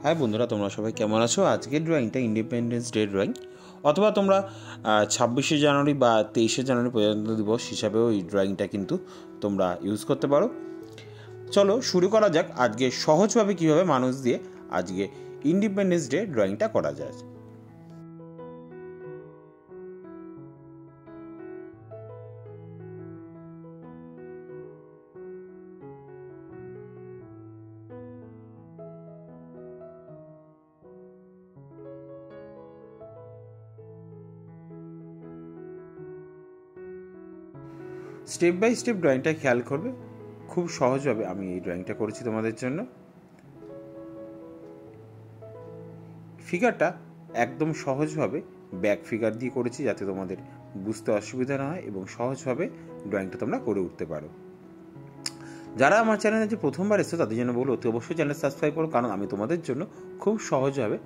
High বন্ধুরা, তোমরা সবাই কেমন আছো? আজকের ড্রয়িংটা ইন্ডিপেন্ডেন্স ডে ড্রয়িং, অথবা তোমরা 26শে জানুয়ারি বা 23শে জানুয়ারি প্রজাতন্ত্র দিবস হিসাবেও এই ড্রয়িংটা কিন্তু তোমরা ইউজ করতে পারো। চলো শুরু করা যাক আজকে সহজভাবে কীভাবে মানুষ দিয়ে আজকে ইন্ডিপেন্ডেন্স ডে ড্রয়িংটা করা যায়। স্টেপ বাই স্টেপ ড্রয়িংটা খেয়াল করবে, খুব সহজভাবে আমি এই ড্রয়িংটা করেছি তোমাদের জন্য। ফিগারটা একদম সহজভাবে ব্যাক ফিগার দিয়ে করেছি, যাতে তোমাদের বুঝতে অসুবিধা না হয় এবং সহজভাবে ড্রয়িংটা তোমরা করে উঠতে পারো। যারা আমার চ্যানেলে যে প্রথমবার এসেছো তাদের জন্য বলো অতি অবশ্যই চ্যানেল সাবস্ক্রাইব করো, কারণ আমি তোমাদের জন্য খুব সহজভাবে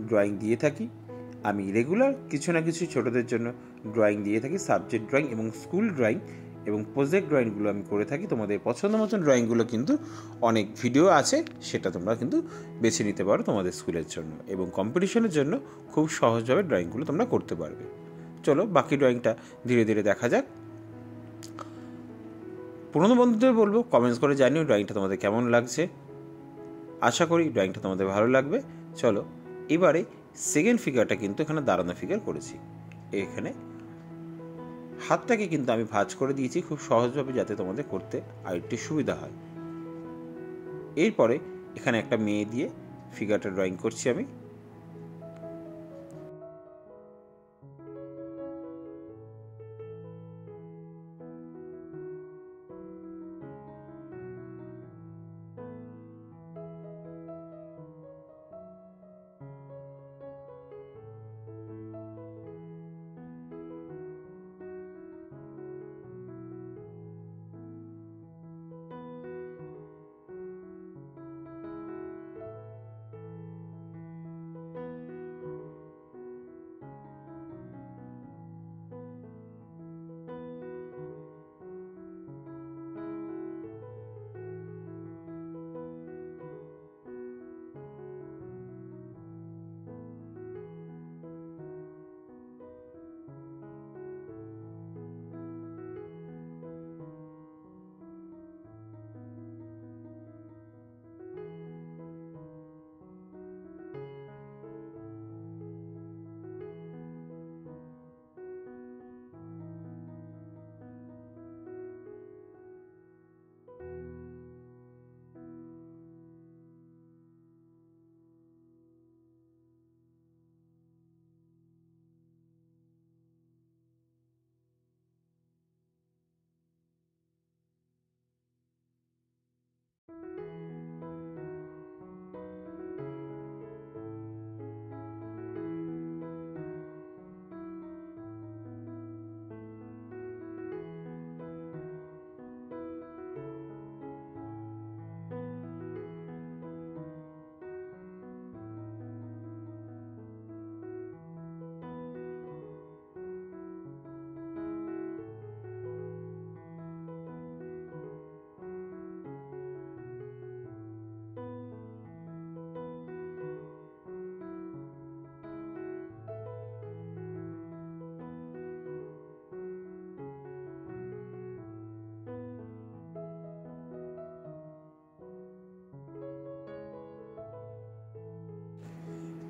ড্রয়িং দিয়ে থাকি। আমি রেগুলার কিছু না কিছু ছোটদের জন্য ড্রয়িং দিয়ে থাকি, সাবজেক্ট ড্রয়িং এবং স্কুল ড্রয়িং এবং প্রজেক্ট ড্রয়িংগুলো আমি করে থাকি। তোমাদের পছন্দ মতন ড্রয়িংগুলো কিন্তু অনেক ভিডিও আছে, সেটা তোমরা কিন্তু বেছে নিতে পারো তোমাদের স্কুলের জন্য, এবং কম্পিটিশনের জন্য খুব সহজভাবে ড্রয়িংগুলো তোমরা করতে পারবে। চলো বাকি ড্রয়িংটা ধীরে ধীরে দেখা যাক। পুরনো বন্ধুদের বলবো কমেন্টস করে জানিও ড্রয়িংটা তোমাদের কেমন লাগছে। আশা করি ড্রয়িংটা তোমাদের ভালো লাগবে। চলো এবারে সেকেন্ড ফিগারটা কিন্তু এখানে দাঁড়ানো ফিগার করেছি। এখানে হাতটাকে কিন্তু আমি ভাঁজ করে দিয়েছি খুব সহজভাবে, যাতে তোমাদের করতে আরেকটু সুবিধা হয়। এরপরে এখানে একটা মেয়ে দিয়ে ফিগারটা ড্রয়িং করছি আমি।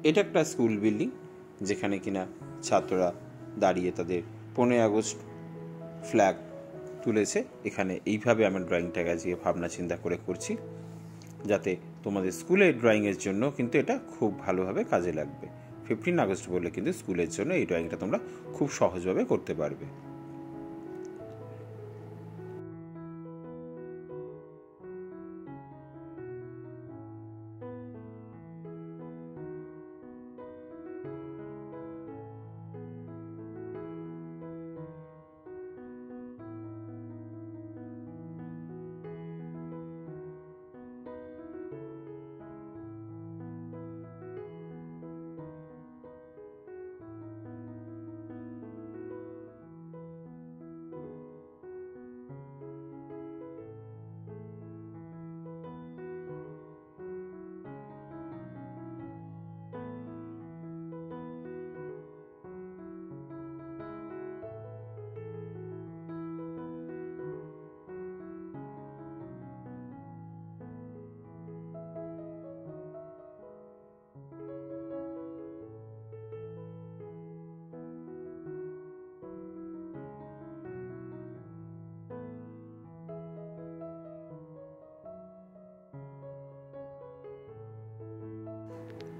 এটা একটা স্কুল বিল্ডিং, যেখানে কিনা ছাত্ররা দাঁড়িয়ে তাদের 15 আগস্ট ফ্ল্যাগ তুলেছে। এখানে এইভাবে আমার ড্রয়িংটাকে আজকে ভাবনা চিন্তা করে করছি, যাতে তোমাদের স্কুলের ড্রয়িংয়ের জন্য কিন্তু এটা খুব ভালোভাবে কাজে লাগবে। 15 আগস্ট বলে কিন্তু স্কুলের জন্য এই ড্রয়িংটা তোমরা খুব সহজভাবে করতে পারবে।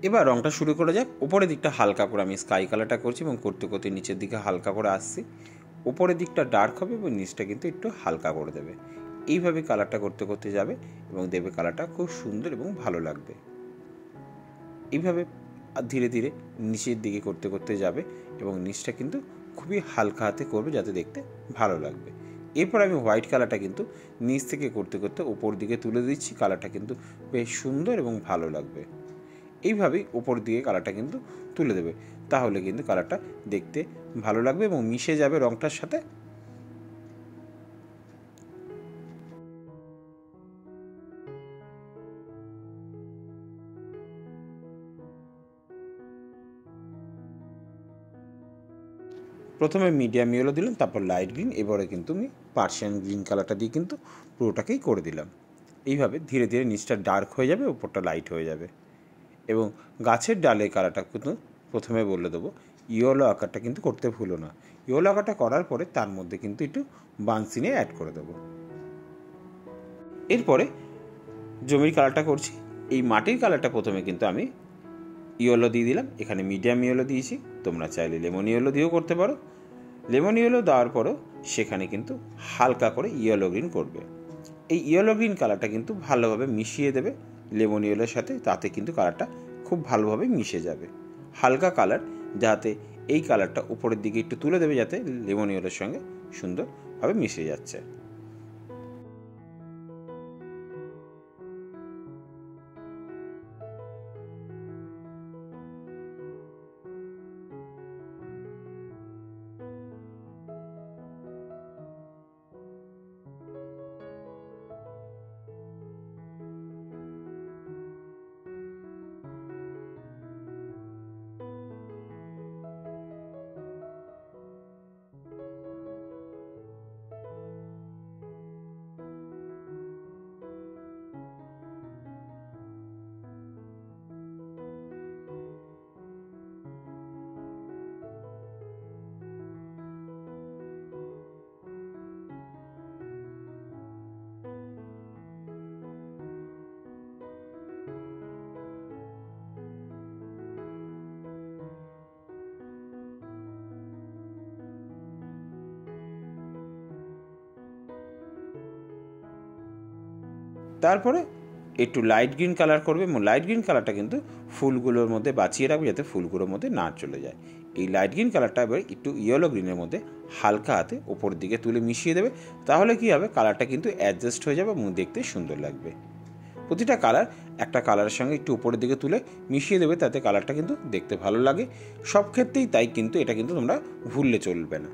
এবার রঙটা শুরু করা যাক। উপরের দিকটা হালকা করে আমি স্কাই কালারটা করছি এবং করতে করতে নিচের দিকে হালকা করে আসছি। উপরের দিকটা ডার্ক হবে এবং নিচটা কিন্তু একটু হালকা করে দেবে। এইভাবে কালারটা করতে করতে যাবে এবং দেবে কালারটা খুব সুন্দর এবং ভালো লাগবে। এইভাবে ধীরে ধীরে নিচের দিকে করতে করতে যাবে এবং নিচটা কিন্তু খুবই হালকা হাতে করবে যাতে দেখতে ভালো লাগবে। এরপর আমি হোয়াইট কালারটা কিন্তু নিচ থেকে করতে করতে উপর দিকে তুলে দিচ্ছি। কালারটা কিন্তু বেশ সুন্দর এবং ভালো লাগবে। এইভাবেই উপর দিকে কালারটা কিন্তু তুলে দেবে, তাহলে কিন্তু কালারটা দেখতে ভালো লাগবে এবং মিশে যাবে রঙটার সাথে। প্রথমে মিডিয়াম ইয়েলো দিলাম, তারপর লাইট গ্রিন, এবারে কিন্তু আমি পার্সিয়ান গ্রিন কালারটা দিয়ে কিন্তু পুরোটাকেই করে দিলাম। এইভাবে ধীরে ধীরে নিচটা ডার্ক হয়ে যাবে, উপরটা লাইট হয়ে যাবে। এবং গাছের ডালে কালারটা কিন্তু প্রথমে বলে দেবো, ইয়েলো আকারটা কিন্তু করতে ভুলো না। ইয়েলো আকারটা করার পরে তার মধ্যে কিন্তু একটু বানসিনে অ্যাড করে দেবো। এরপরে জমির কালারটা করছি। এই মাটির কালারটা প্রথমে কিন্তু আমি ইয়েলো দিয়ে দিলাম, এখানে মিডিয়াম ইয়েলো দিয়েছি। তোমরা চাইলে লেমন ইয়েলো দিয়েও করতে পারো। লেমন ইয়েলো দেওয়ার পরও সেখানে কিন্তু হালকা করে ইয়েলো গ্রিন করবে। এই ইয়েলো গ্রিন কালারটা কিন্তু ভালোভাবে মিশিয়ে দেবে লেমন ইয়েলোর সাথে, তাতে কিন্তু কালারটা খুব ভালোভাবে মিশে যাবে। হালকা কালার, যাতে এই কালারটা উপরের দিকে একটু তুলে দেবে, যাতে লেমন ইয়েলোর সঙ্গে সুন্দরভাবে মিশে যাচ্ছে। তারপরে একটু লাইট গ্রিন কালার করবে এবং লাইট গ্রিন কালারটা কিন্তু ফুলগুলোর মধ্যে বাঁচিয়ে রাখবে, যাতে ফুলগুলোর মধ্যে না চলে যায়। এই লাইট গ্রিন কালারটা এবার একটু ইয়েলো গ্রিনের মধ্যে হালকা হাতে ওপরের দিকে তুলে মিশিয়ে দেবে, তাহলে কী হবে, কালারটা কিন্তু অ্যাডজাস্ট হয়ে যাবে এবং দেখতে সুন্দর লাগবে। প্রতিটা কালার একটা কালারের সঙ্গে একটু উপরের দিকে তুলে মিশিয়ে দেবে, তাতে কালারটা কিন্তু দেখতে ভালো লাগে। সব ক্ষেত্রেই তাই, কিন্তু এটা কিন্তু তোমরা ভুললে চলবে না।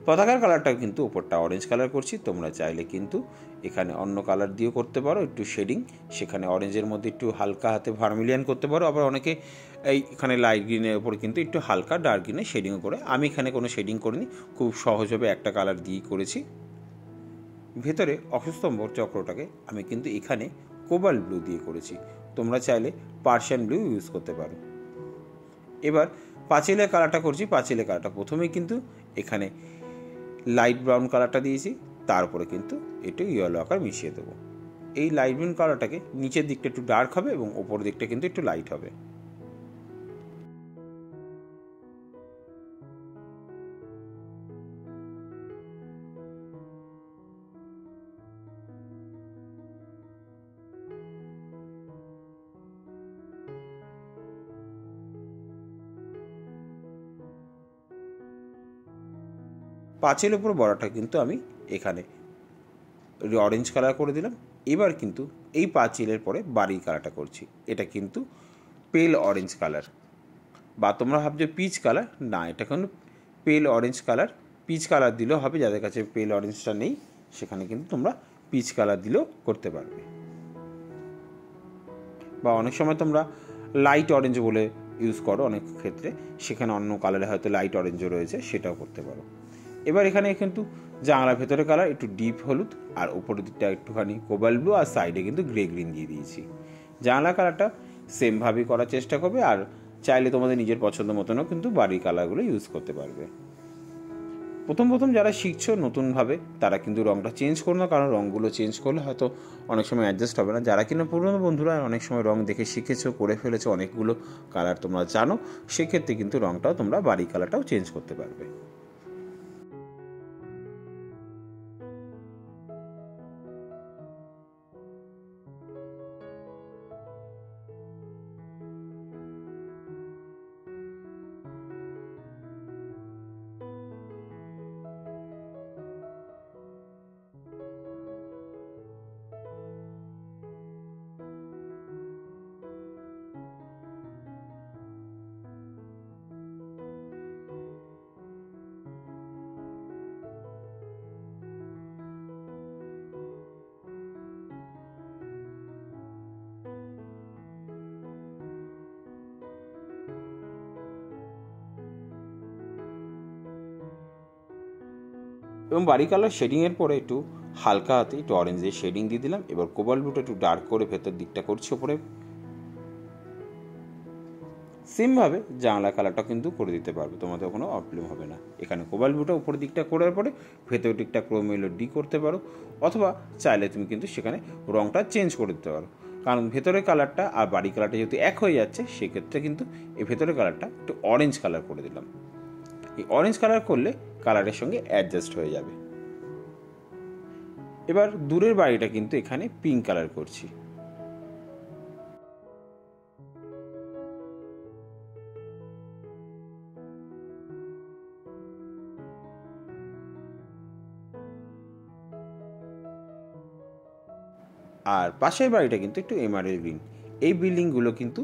পতাকার কালারটা কিন্তু উপরটা অরেঞ্জ কালার করছি। তোমরা চাইলে কিন্তু এখানে অন্য কালার দিয়েও করতে পারো, একটু শেডিং, সেখানে অরেঞ্জের মধ্যে একটু হালকা হাতে ভার্মিলিয়ান করতে পারো। আবার অনেকে এইখানে লাইট গ্রিনের ওপর কিন্তু একটু হালকা ডার্ক গ্রিনে শেডিংও করে। আমি এখানে কোনো শেডিং করিনি, খুব সহজভাবে একটা কালার দিয়েই করেছি। ভেতরে অশ্বস্তম্ভ চক্রটাকে আমি কিন্তু এখানে কোবাল্ট ব্লু দিয়ে করেছি। তোমরা চাইলে পার্সিয়ান ব্লু ইউজ করতে পারো। এবার পাঁচিলের কালারটা করছি। পাঁচিলের কালারটা প্রথমেই কিন্তু এখানে লাইট ব্রাউন কালারটা দিয়েছি, তারপরে কিন্তু একটু ইয়েলো আকার মিশিয়ে দেবো। এই লাইট ব্রাউন কালারটাকে নিচের দিকটা একটু ডার্ক হবে এবং ওপরের দিকটা কিন্তু একটু লাইট হবে। পাঁচিলের উপর বড়াটা কিন্তু আমি এখানে অরেঞ্জ কালার করে দিলাম। এবার কিন্তু এই পাঁচিলের পরে বাড়ির কালারটা করছি। এটা কিন্তু পেল অরেঞ্জ কালার, বা তোমরা ভাবছো পিচ কালার, না, এটা কিন্তু পেল অরেঞ্জ কালার। পিচ কালার দিলেও হবে, যাদের কাছে পেল অরেঞ্জটা নেই সেখানে কিন্তু তোমরা পিচ কালার দিলেও করতে পারবে, বা অনেক সময় তোমরা লাইট অরেঞ্জ বলে ইউজ করো অনেক ক্ষেত্রে, সেখানে অন্য কালারে হয়তো লাইট অরেঞ্জও রয়েছে, সেটাও করতে পারো। এবার এখানে কিন্তু জানলার ভেতরে কালার একটু ডিপ হলুদ, আর উপরের দিকটা একটুখানি কোবাল্ট ব্লু, আর সাইডে কিন্তু গ্রে গ্রিন দিয়ে দিয়েছি। জানলা কালারটা সেমভাবেই করার চেষ্টা করবে, আর চাইলে তোমাদের নিজের পছন্দ মতনও কিন্তু বাড়ির কালারগুলো ইউজ করতে পারবে। প্রথম যারা শিখছো নতুনভাবে তারা কিন্তু রঙটা চেঞ্জ করো না, কারণ রঙগুলো চেঞ্জ করলে হয়তো অনেক সময় অ্যাডজাস্ট হবে না। যারা কিনা পুরনো বন্ধুরা অনেক সময় রঙ দেখে শিখেছো, করে ফেলেছো, অনেকগুলো কালার তোমরা জানো, সেক্ষেত্রে কিন্তু রঙটাও তোমরা বাড়ি কালারটাও চেঞ্জ করতে পারবে। এবং বাড়ি কালার শেডিংয়ের পরে একটু হালকা হাতে একটু অরেঞ্জের শেডিং দিয়ে দিলাম। এবার কোবাল্ট ব্লুটা একটু ডার্ক করে ভেতর দিকটা করছি ওপরে। সেমভাবে জানলা কালারটা কিন্তু করে দিতে পারবে, তোমাদের কোনো প্রবলেম হবে না। এখানে কোবাল্ট ব্লুটা উপর দিকটা করার পরে ভেতর দিকটা ক্রোম এলো ডি করতে পারো, অথবা চাইলে তুমি কিন্তু সেখানে রঙটা চেঞ্জ করে দিতে পারো। কারণ ভেতরের কালারটা আর বাড়ি কালারটা যেহেতু এক হয়ে যাচ্ছে, সেক্ষেত্রে কিন্তু এই ভেতরের কালারটা একটু অরেঞ্জ কালার করে দিলাম। এই অরেঞ্জ কালার করলে কালারের সঙ্গে অ্যাডজাস্ট হয়ে যাবে। এবার দূরের বাড়িটা কিন্তু এখানে পিঙ্ক কালার করছি। আর পাশের বাড়িটা কিন্তু একটু এমারেল গ্রিন। এই বিল্ডিংগুলো কিন্তু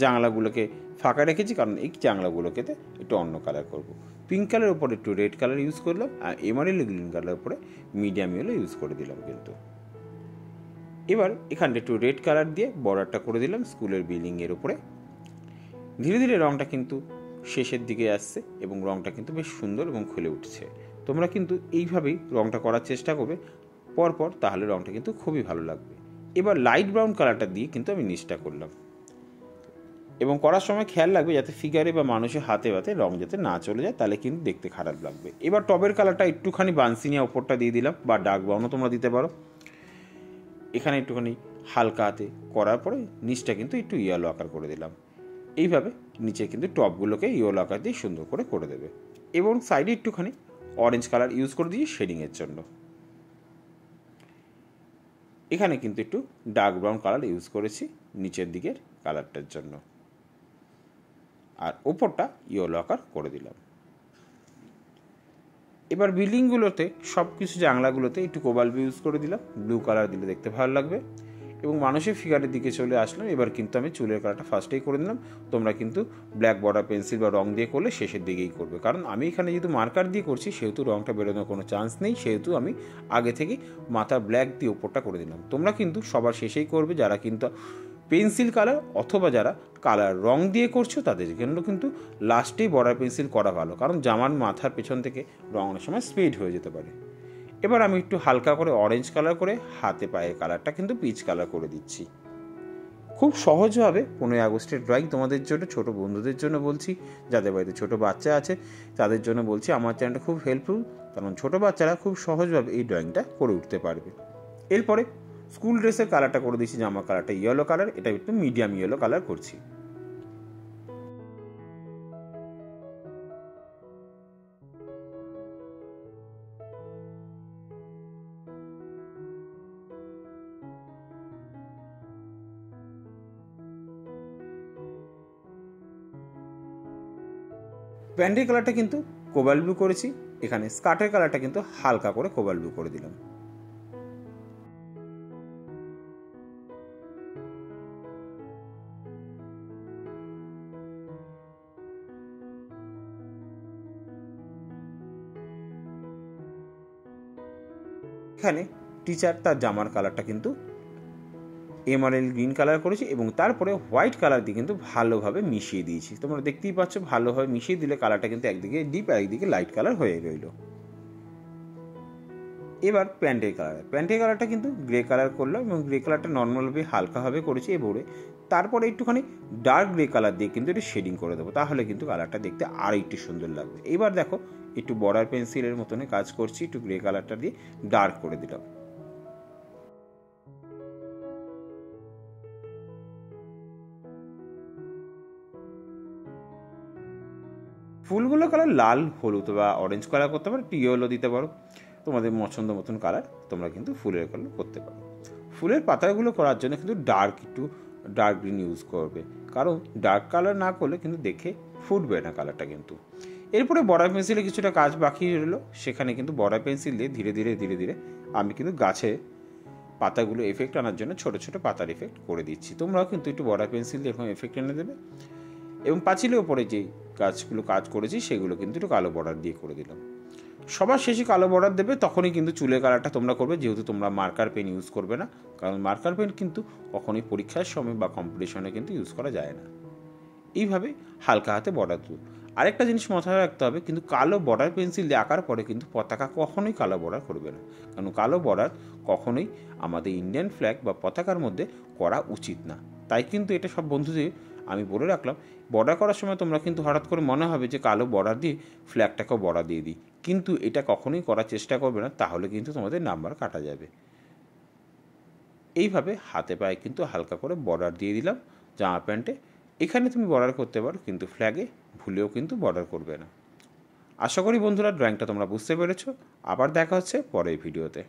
জানলাগুলোকে ফাঁকা রেখেছি, কারণ এই জানলাগুলোকে একটু অন্য কালার করব। পিঙ্ক কালারের উপরে একটু রেড কালার ইউজ করলাম, আর এমারেল গ্রিন কালারের উপরে মিডিয়াম ইয়েলো ইউজ করে দিলাম কিন্তু। এবার এখানটা একটু রেড কালার দিয়ে বর্ডারটা করে দিলাম স্কুলের বিল্ডিংয়ের উপরে। ধীরে ধীরে রঙটা কিন্তু শেষের দিকে আসছে এবং রঙটা কিন্তু বেশ সুন্দর এবং খুলে উঠছে। তোমরা কিন্তু এইভাবেই রঙটা করার চেষ্টা করবে পরপর, তাহলে রঙটা কিন্তু খুবই ভালো লাগবে। এবার লাইট ব্রাউন কালারটা দিয়ে কিন্তু আমি নিচটা করলাম, এবং করার সময় খেয়াল লাগবে যাতে ফিগারে বা মানুষের হাতে বাতে রঙ যাতে না চলে যায়, তাহলে কিন্তু দেখতে খারাপ লাগবে। এবার টবের কালারটা একটুখানি বানসিনিয়া ওপরটা দিয়ে দিলাম, বা ডার্ক ব্রাউনও তোমরা দিতে পারো। এখানে একটুখানি হালকা হাতে করার পরে নিচটা কিন্তু একটু ইয়েলো আকার করে দিলাম। এইভাবে নিচে কিন্তু টপগুলোকে ইয়েলো আকার দিয়ে সুন্দর করে করে দেবে। এবং সাইডে একটুখানি অরেঞ্জ কালার ইউজ করে দিই শেডিংয়ের জন্য। এখানে কিন্তু একটু ডার্ক ব্রাউন কালার ইউজ করেছি নিচের দিকের কালারটার জন্য, আর ওপরটা ইয়েলো আকার করে দিলাম। এবার বিল্ডিংগুলোতে সব কিছু জানলাগুলোতে একটু কোবাল্ট ব্লু ইউজ করে দিলাম, ব্লু কালার দিলে দেখতে ভালো লাগবে। এবং মানুষের ফিগারের দিকে চলে আসলাম। এবার কিন্তু আমি চুলের কালারটা ফার্স্টেই করে দিলাম। তোমরা কিন্তু ব্ল্যাক বর্ডার পেন্সিল বা রং দিয়ে করলে শেষের দিকেই করবে, কারণ আমি এখানে যেহেতু মার্কার দিয়ে করছি সেহেতু রংটা বেরোনোর কোনো চান্স নেই, সেহেতু আমি আগে থেকে মাথা ব্ল্যাক দিয়ে ওপরটা করে দিলাম। তোমরা কিন্তু সবার শেষেই করবে যারা কিন্তু পেন্সিল কালার অথবা যারা কালার রং দিয়ে করছো, তাদের জন্য কিন্তু লাস্টেই বর্ডার পেন্সিল করা ভালো, কারণ জামার মাথার পেছন থেকে রং অনেক সময় স্প্রেড হয়ে যেতে পারে। এবার আমি একটু হালকা করে অরেঞ্জ কালার করে হাতে পায়ের কালারটা কিন্তু পিচ কালার করে দিচ্ছি। খুব সহজভাবে 15ই আগস্টের ড্রয়িং তোমাদের জন্য, ছোট বন্ধুদের জন্য বলছি, যাদের বাড়িতে ছোট বাচ্চা আছে তাদের জন্য বলছি। আমার চ্যানেলটা খুব হেল্পফুল, কারণ ছোট বাচ্চারা খুব সহজভাবে এই ড্রয়িংটা করে উঠতে পারবে। এরপরে স্কুল ড্রেসের কালারটা করে দিচ্ছি, জামা কালারটা ইয়েলো কালার, এটা একটু মিডিয়াম ইয়েলো কালার করছি। প্যান্টের কালারটা কিন্তু কোবাল্ট ব্লু করেছি, এখানে স্কার্টের কালারটা কিন্তু হালকা করে কোবাল্ট ব্লু করে দিলাম। এখানে টিচার তার জামার কালারটা কিন্তু এমারেল গ্রিন কালার করেছি, এবং তারপরে হোয়াইট কালার দিয়ে কিন্তু ভালোভাবে মিশিয়ে দিয়েছি। তোমরা দেখতেই পাচ্ছ, ভালোভাবে মিশিয়ে দিলে কালারটা কিন্তু একদিকে ডিপ আর একদিকে লাইট কালার হয়ে রইল। এবার প্যান্টের কালারটা কিন্তু গ্রে কালার করলাম এবং গ্রে কালারটা নর্মালভাবে হালকাভাবে করেছি এবারে তারপরে একটুখানি ডার্ক গ্রে কালার দিয়ে কিন্তু একটু শেডিং করে দেবো, তাহলে কিন্তু কালারটা দেখতে আরও একটু সুন্দর লাগবে। এবার দেখো একটু বর্ডার পেন্সিলের মতনে কাজ করছি, একটু গ্রে কালারটা দিয়ে ডার্ক করে দিলাম। ফুলগুলো কালার লাল, হলুদ বা অরেঞ্জ কালার করতে পারো, ইয়েলো দিতে পারো, তোমাদের পছন্দ মতন কালার তোমরা কিন্তু ফুলের কালার করতে পারো। ফুলের পাতাগুলো করার জন্য কিন্তু একটু ডার্ক গ্রিন ইউজ করবে, কারণ ডার্ক কালার না করলে কিন্তু দেখে ফুটবে না কালারটা কিন্তু। এরপরে বর্ডার পেন্সিলে কিছুটা কাজ বাকি রইলো, সেখানে কিন্তু বর্ডার পেন্সিল দিয়ে ধীরে ধীরে আমি কিন্তু গাছে পাতাগুলো এফেক্ট আনার জন্য ছোট ছোট পাতার এফেক্ট করে দিচ্ছি। তোমরাও কিন্তু একটু বর্ডার পেন্সিল দিয়ে এরকম এফেক্ট এনে দেবে। এবং পাঁচিলের ওপরে যে গাছগুলো কাজ করেছি সেগুলো কিন্তু একটু কালো বর্ডার দিয়ে করে দিলাম। সবার শেষে কালো বর্ডার দেবে, তখনই কিন্তু চুলের কালারটা তোমরা করবে, যেহেতু তোমরা মার্কার পেন ইউজ করবে না, কারণ মার্কার পেন কিন্তু কখনোই পরীক্ষার সময় বা কম্পিটিশনে কিন্তু ইউজ করা যায় না। এইভাবে হালকা হাতে বর্ডার দেবো। আরেকটা জিনিস মাথায় রাখতে হবে, কিন্তু কালো বর্ডার পেন্সিল দিয়ে আঁকার পরে কিন্তু পতাকা কখনোই কালো বর্ডার করবে না, কারণ কালো বর্ডার কখনোই আমাদের ইন্ডিয়ান ফ্ল্যাগ বা পতাকার মধ্যে করা উচিত না। তাই কিন্তু এটা সব বন্ধুদের আমি বলে রাখলাম, বর্ডার করার সময় তোমরা কিন্তু হঠাৎ করে মনে হবে যে কালো বর্ডার দিয়ে ফ্ল্যাগটাকেও বর্ডার দিয়ে দিই, কিন্তু এটা কখনোই করার চেষ্টা করবে না, তাহলে কিন্তু তোমাদের নাম্বার কাটা যাবে। এইভাবে হাতে পায়ে কিন্তু হালকা করে বর্ডার দিয়ে দিলাম জামা প্যান্টে। এখানে তুমি বর্ডার করতে পারো, কিন্তু ফ্ল্যাগে ভুলেও কিন্তু বর্ডার করবে না। আশা করি বন্ধুরা ড্রয়িংটা তোমরা বুঝতে পেরেছো। আবার দেখা হচ্ছে পরের ভিডিওতে।